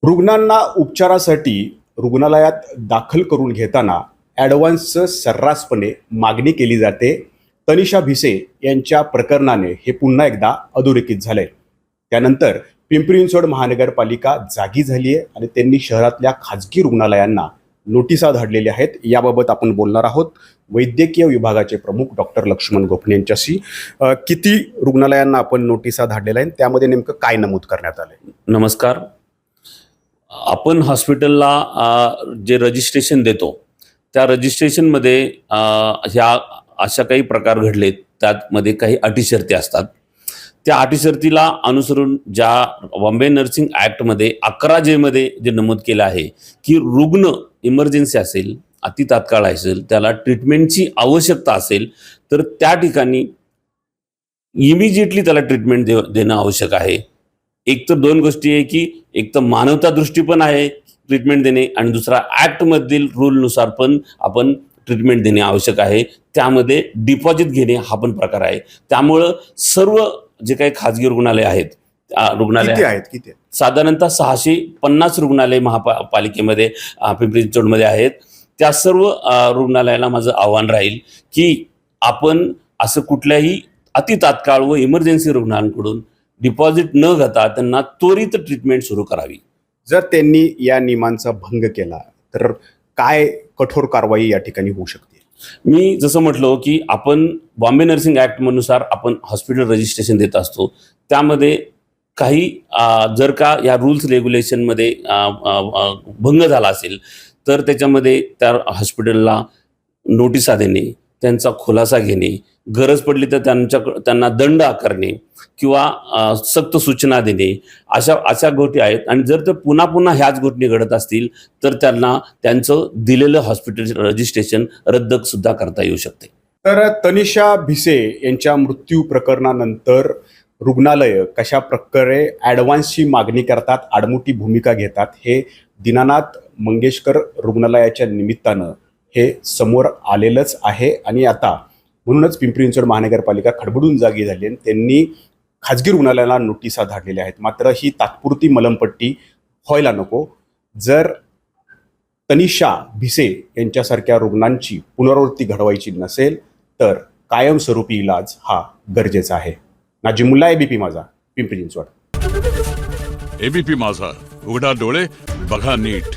रुग्णांना उपचारासाठी रुग्णालयात दाखल करून घेताना ॲडव्हान्सचं सर्रासपणे मागणी केली जाते. तनिषा भिसे यांच्या प्रकरणाने हे पुन्हा एकदा अधोरेखित झालंय. त्यानंतर पिंपरी चिंचवड महानगरपालिका जागी झाली आहे आणि त्यांनी शहरातल्या खाजगी रुग्णालयांना नोटिसा धाडलेल्या आहेत. याबाबत आपण बोलणार आहोत वैद्यकीय विभागाचे प्रमुख डॉक्टर लक्ष्मण गोपने यांच्याशी. किती रुग्णालयांना आपण नोटिसा धाडलेल्या आहेत, त्यामध्ये नेमकं काय नमूद करण्यात आलंय? नमस्कार. आपण हॉस्पिटलला जे रजिस्ट्रेशन देतो त्या रजिस्ट्रेशनमध्ये ह्या अशा काही प्रकार घडलेत, त्यामध्ये काही अटी शर्ती असतात. त्या अटी शर्तीला अनुसरून ज्या बॉम्बे नर्सिंग ॲक्टमध्ये 11J मध्ये जे नमूद केलं आहे की रुग्ण इमर्जन्सी असेल, अति तात्काळ असेल, त्याला ट्रीटमेंटची आवश्यकता असेल तर त्या ठिकाणी इमिजिएटली त्याला ट्रीटमेंट देणं आवश्यक आहे. एक तर दोन गोष्टी आहे की एक तर मानवता दृष्टी पण आहे ट्रीटमेंट देणे, आणि दुसरा ॲक्टमधील रूलनुसार पण आपण ट्रीटमेंट देणे आवश्यक आहे. त्यामध्ये डिपॉझिट घेणे हा पण प्रकार आहे. त्यामुळं सर्व जे काही खाजगी रुग्णालय आहेत, किती आहेत? साधारणतः 650 रुग्णालय महापालिकेमध्ये पिंपरी चिंचवडमध्ये आहेत. त्या सर्व रुग्णालयाला माझं आव्हान राहील की आपण असं कुठल्याही अति तात्काळ व इमर्जन्सी रुग्णांकडून डिपॉझिट न घेता त्यांना त्वरित ट्रीटमेंट सुरू करावी. जर त्यांनी या नियमांचा भंग केला तर काय कठोर कारवाई या ठिकाणी होऊ शकते? मी जसं म्हटलं की आपण बॉम्बे नर्सिंग ॲक्टनुसार आपण हॉस्पिटल रजिस्ट्रेशन देत असतो. त्यामध्ये काही जर का या रूल्स रेग्युलेशनमध्ये भंग झाला असेल तर त्याच्यामध्ये त्या हॉस्पिटलला नोटिसा देणे, त्यांचा खुलासा घेणे, गरज पडली तर त्यांना दंड आकारणे किंवा सक्त सूचना देणे, अशा गोष्टी आहेत. आणि जर ते पुन्हा पुन्हा ह्याच गोष्टी घडत असतील तर त्यांना त्यांचं दिलेलं हॉस्पिटल रजिस्ट्रेशन रद्द सुद्धा करता येऊ शकते. तर तनिषा भिसे यांच्या मृत्यू प्रकरणानंतर रुग्णालय कशा प्रकारे ॲडव्हान्सची मागणी करतात, आडमुठी भूमिका घेतात, हे दीनानाथ मंगेशकर रुग्णालयाच्या निमित्तानं हे समोर आलेलंच आहे. आणि आता म्हणूनच पिंपरी चिंचवड महानगरपालिका खडबडून जागी झाली आणि त्यांनी खाजगी रुग्णालयाला नोटिसा धाडलेल्या आहेत. मात्र ही तात्पुरती मलमपट्टी व्हायला नको. जर तनिषा भिसे यांच्यासारख्या रुग्णांची पुनरावृत्ती घडवायची नसेल तर कायमस्वरूपी इलाज हा गरजेचा आहे. नाजिमुल्ला, एबीपी माझा, पिंपरी चिंचवड. एबीपी माझा, उघडा डोळे बघा नीट.